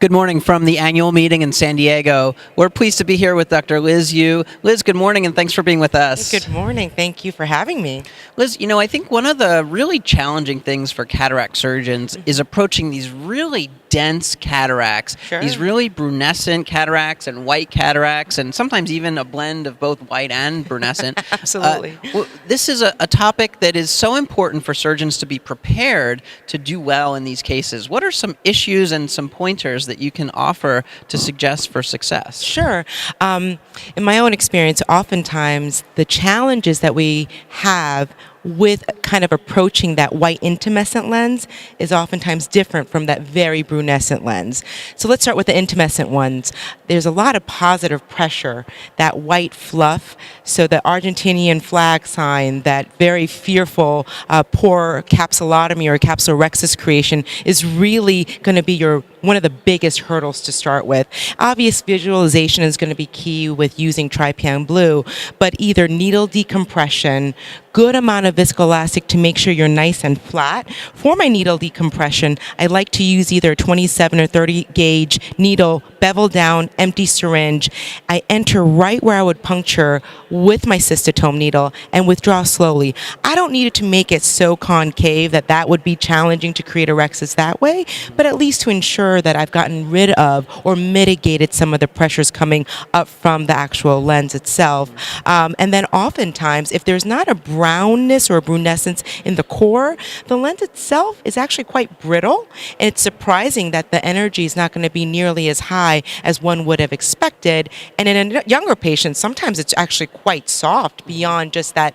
Good morning from the annual meeting in San Diego. We're pleased to be here with Dr. Liz Yu. Liz, good morning and thanks for being with us. Good morning. Thank you for having me. Liz, I think one of the really challenging things for cataract surgeons is approaching these really dense cataracts, Sure. these really brunescent cataracts and white cataracts, and sometimes even a blend of both white and brunescent. Absolutely. This is a topic that is so important for surgeons to be prepared to do well in these cases. What are some issues and some pointers that you can offer to suggest for success? Sure. In my own experience, oftentimes the challenges that we have with kind of approaching that white intumescent lens is oftentimes different from that very brunescent lens. So let's start with the intumescent ones. There's a lot of positive pressure, that white fluff. So the Argentinian flag sign, that very fearful poor capsulotomy or capsulorhexis creation is really going to be one of the biggest hurdles to start with. Obvious visualization is going to be key with using trypan blue, but either needle decompression, good amount of viscoelastic to make sure you're nice and flat. For my needle decompression, I like to use either a 27 or 30 gauge needle, bevel down, empty syringe. I enter right where I would puncture with my cystotome needle and withdraw slowly. I don't need it to make it so concave that would be challenging to create a rhexis that way, but at least to ensure that I've gotten rid of or mitigated some of the pressures coming up from the actual lens itself. And then oftentimes, if there's not a brownness or a brunescence in the core, the lens itself is actually quite brittle. And it's surprising that the energy is not going to be nearly as high as one would have expected. And in a younger patient, sometimes it's actually quite soft beyond just that,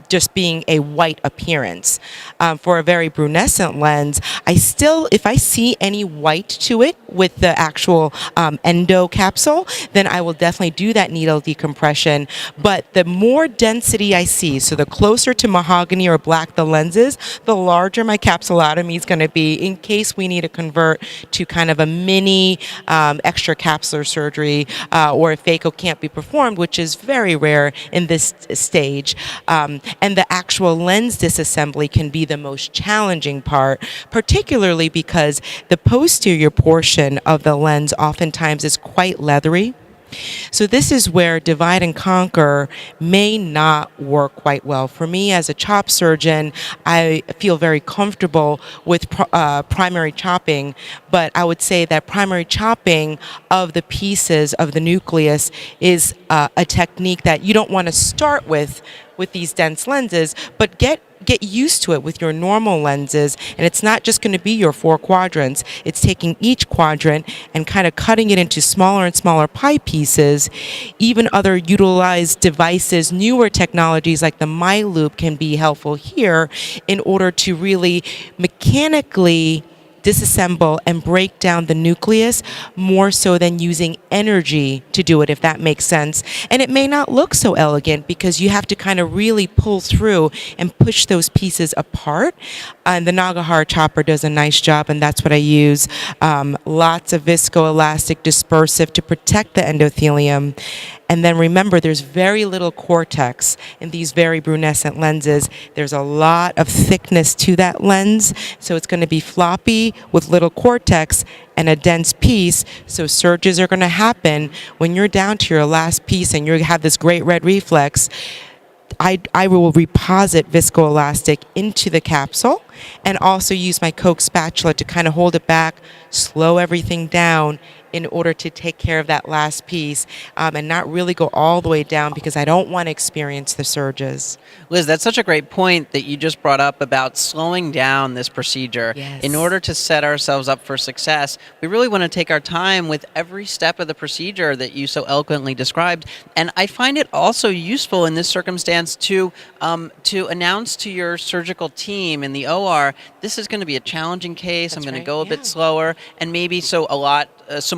just being a white appearance. For a very brunescent lens, if I see any white to it with the actual endo capsule, then I will definitely do that needle decompression. But the more density I see, so the closer to mahogany or black the lens is, the larger my capsulotomy is going to be in case we need to convert to kind of a mini extra capsular surgery or if phaco can't be performed, which is very rare in this stage. And the actual lens disassembly can be the most challenging part, particularly because the posterior portion of the lens oftentimes is quite leathery. So this is where divide and conquer may not work quite well. For me as a chop surgeon, I feel very comfortable with primary chopping, but I would say that primary chopping of the pieces of the nucleus is a technique that you don't want to start with these dense lenses, but get used to it with your normal lenses. And it's not just going to be your 4 quadrants. It's taking each quadrant and kind of cutting it into smaller and smaller pie pieces. Even other utilized devices, newer technologies like the MyLoop can be helpful here in order to really mechanically disassemble and break down the nucleus more so than using energy to do it, if that makes sense. And it may not look so elegant because you have to kind of really pull through and push those pieces apart. And the Nagahara chopper does a nice job, and that's what I use. Lots of viscoelastic dispersive to protect the endothelium. And then remember, there's very little cortex in these very brunescent lenses. There's a lot of thickness to that lens, so it's going to be floppy with little cortex and a dense piece. So surges are going to happen when you're down to your last piece and you have this great red reflex. I will reposit viscoelastic into the capsule and also use my Coke spatula to kind of hold it back, slow everything down in order to take care of that last piece and not really go all the way down because I don't want to experience the surges. Liz, that's such a great point that you just brought up about slowing down this procedure. Yes. In order to set ourselves up for success, we really want to take our time with every step of the procedure that you so eloquently described. And I find it also useful in this circumstance to announce to your surgical team in the OR, this is going to be a challenging case. I'm going to go a bit slower, and maybe some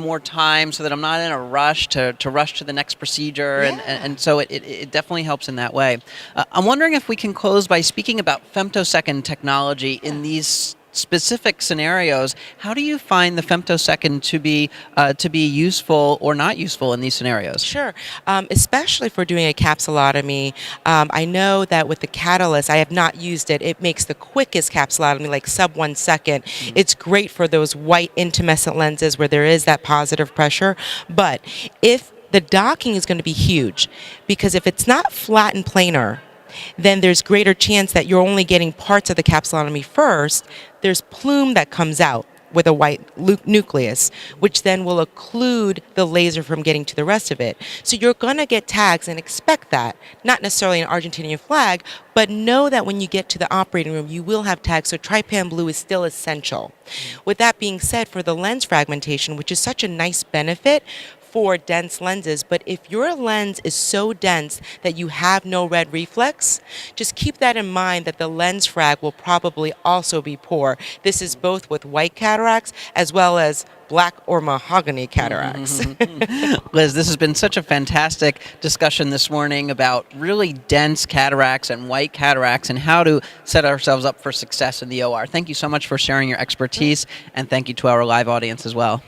more time so that I'm not in a rush to rush to the next procedure. And so it definitely helps in that way. I'm wondering if we can close by speaking about femtosecond technology in these specific scenarios, how do you find the femtosecond to be useful or not useful in these scenarios? Sure. Especially for doing a capsulotomy, I know that with the Catalyst, I have not used it. It makes the quickest capsulotomy, like sub 1 second. It's great for those white intumescent lenses where there is that positive pressure. But if the docking is going to be huge, because if it's not flat and planar, then there's greater chance that you're only getting parts of the capsulotomy first. There's plume that comes out with a white nucleus, which then will occlude the laser from getting to the rest of it. So you're going to get tags, and expect that. Not necessarily an Argentinian flag, but know that when you get to the operating room, you will have tags, so trypan blue is still essential. With that being said, for the lens fragmentation, which is such a nice benefit for dense lenses, but if your lens is so dense that you have no red reflex, just keep that in mind, that the lens frag will probably also be poor. This is both with white cataracts as well as black or mahogany cataracts. Liz, this has been such a fantastic discussion this morning about really dense cataracts and white cataracts and how to set ourselves up for success in the OR. Thank you so much for sharing your expertise, and thank you to our live audience as well.